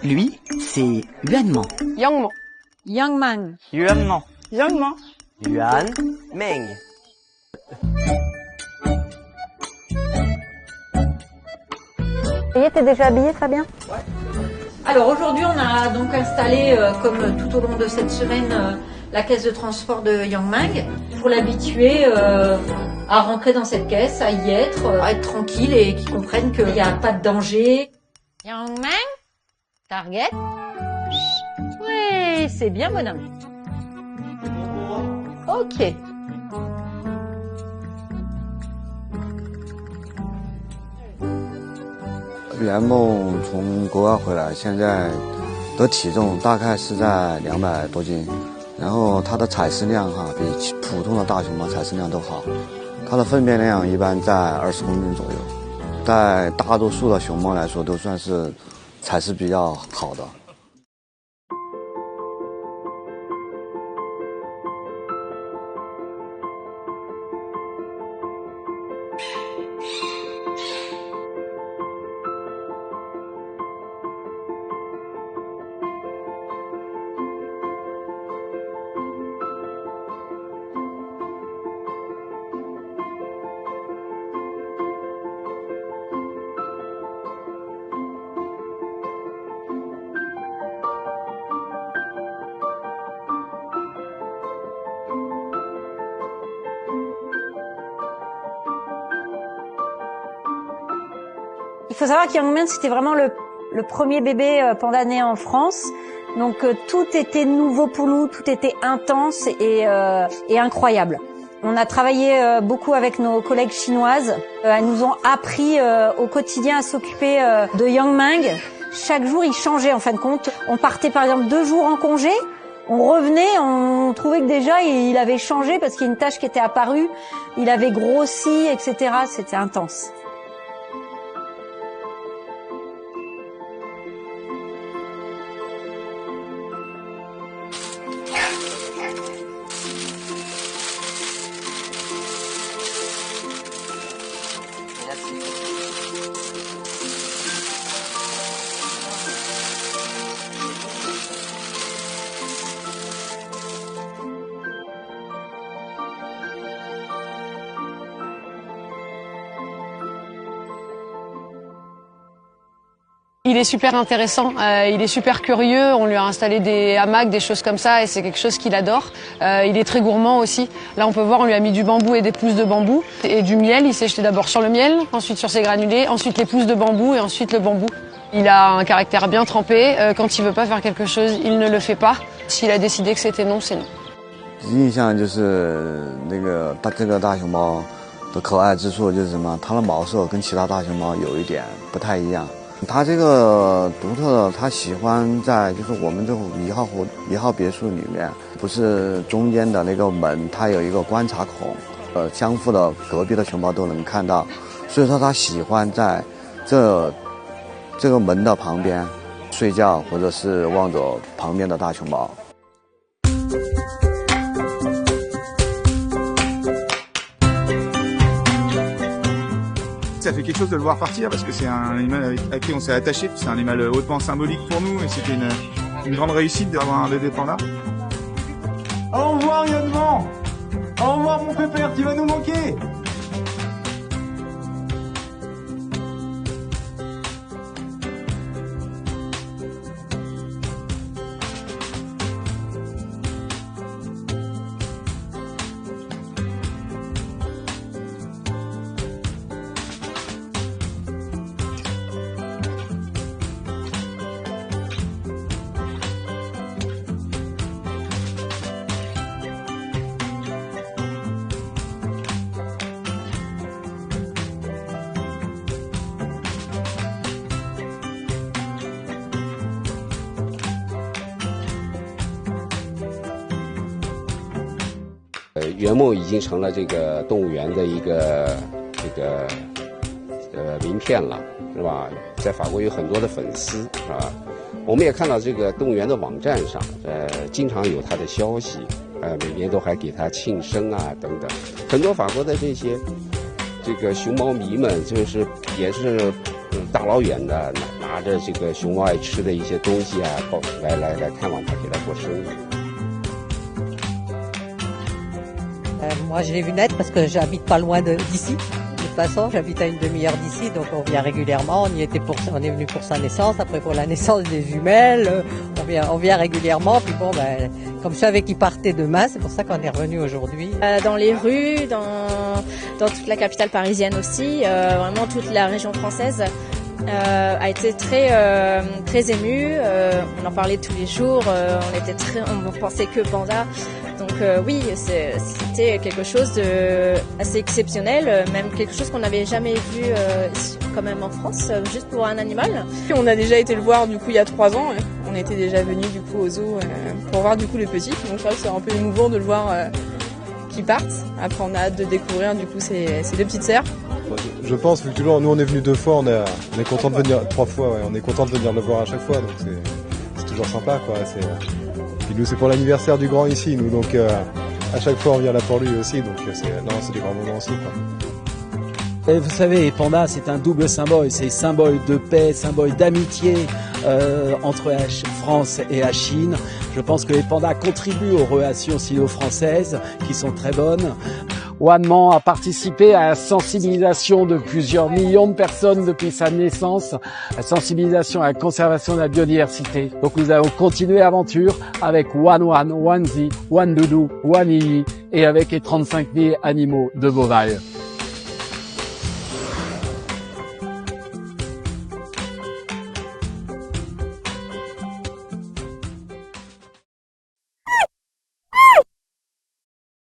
Lui, c'est Yuanman. Yangman. Yangman. Yuanman. Yangman. Yuan Meng. T'es déjà habillé, Fabien? Ouais. Alors aujourd'hui, on a donc installé, comme tout au long de cette semaine, la caisse de transport de Yangman pour l'habituer à rentrer dans cette caisse, à y être, à être tranquille et qu'il comprenne qu'il n'y a pas de danger. Yangman, target. Oui, c'est bien, bonhomme. Ok. 圆梦从国外回来，现在的体重大概是在200多斤，然后它的采食量比普通的大熊猫采食量都好，它的粪便量一般在20公斤左右，在大多数的熊猫来说都算是采食比较好的。 Il faut savoir qu'Yangman, c'était vraiment le premier bébé pandanais en France. Donc tout était nouveau pour nous, tout était intense et incroyable. On a travaillé beaucoup avec nos collègues chinoises. Elles nous ont appris au quotidien à s'occuper de Yangman. Chaque jour, il changeait en fin de compte. On partait par exemple 2 jours en congé. On revenait, on trouvait que déjà il avait changé parce qu'il y a une tache qui était apparue. Il avait grossi, etc. C'était intense. Il est super intéressant, il est super curieux, on lui a installé des hamacs, des choses comme ça et c'est quelque chose qu'il adore. Il est très gourmand aussi. Là on peut voir, on lui a mis du bambou et des pousses de bambou et du miel. Il s'est jeté d'abord sur le miel, ensuite sur ses granulés, ensuite les pousses de bambou et ensuite le bambou. Il a un caractère bien trempé, quand il veut pas faire quelque chose, il ne le fait pas. S'il a décidé que c'était non, c'est non. 印象就是这个大熊猫的可爱之处就是什么？它的毛色跟其他大熊猫有一点不太一样。 它这个独特的，它喜欢在就是我们这种一号别墅里面，不是中间的那个门，它有一个观察孔，相互的隔壁的熊猫都能看到，所以说它喜欢在这个门的旁边睡觉，或者是望着旁边的大熊猫。 Ça fait quelque chose de le voir partir parce que c'est un animal à qui on s'est attaché, c'est un animal hautement symbolique pour nous et c'était une grande réussite d'avoir un bébé panda. Au revoir Yonman! Au revoir mon pépère, tu vas nous manquer!《圆梦》已经成了这个动物园的一个名片了，是吧？在法国有很多的粉丝，是吧？我们也看到这个动物园的网站上，经常有它的消息，每年都还给它庆生啊等等。很多法国的这个熊猫迷们，就是也是大老远的拿拿着这个熊猫爱吃的一些东西啊，来看望它，给它过生日。Moi, je l'ai vu naître parce que j'habite pas loin d'ici. De toute façon, j'habite à une demi-heure d'ici, donc on vient régulièrement. On est venu pour sa naissance, après pour la naissance des jumelles. On vient régulièrement. Puis bon, comme je savais qu'il partait demain, c'est pour ça qu'on est revenu aujourd'hui. Dans les rues, dans toute la capitale parisienne aussi, vraiment toute la région française a été très émue. On en parlait tous les jours. On pensait que Panda. Donc oui, c'était quelque chose de assez exceptionnel, même quelque chose qu'on n'avait jamais vu quand même en France, juste pour un animal. On a déjà été le voir du coup il y a 3 ans. On était déjà venus du coup au zoo pour voir du coup le petit. Donc là c'est un peu émouvant de le voir qui partent. Après on a hâte de découvrir du coup ses 2 petites sœurs. Je pense que toujours, nous on est venus 2 fois, on est content de venir 3 fois, ouais, on est content de venir le voir à chaque fois, donc c'est toujours sympa quoi. Puis nous c'est pour l'anniversaire du grand ici, nous donc à chaque fois on vient là pour lui aussi, donc c'est des grands moments aussi quoi. Et vous savez, Panda c'est un double symbole, c'est symbole de paix, symbole d'amitié entre la France et la Chine. Je pense que les pandas contribuent aux relations sino-françaises qui sont très bonnes. Wanman a participé à la sensibilisation de plusieurs millions de personnes depuis sa naissance, la sensibilisation à la conservation de la biodiversité. Donc nous allons continuer l'aventure avec Wan Zi, Wan Doudou, Wan Yi et avec les 35 000 animaux de Beauval.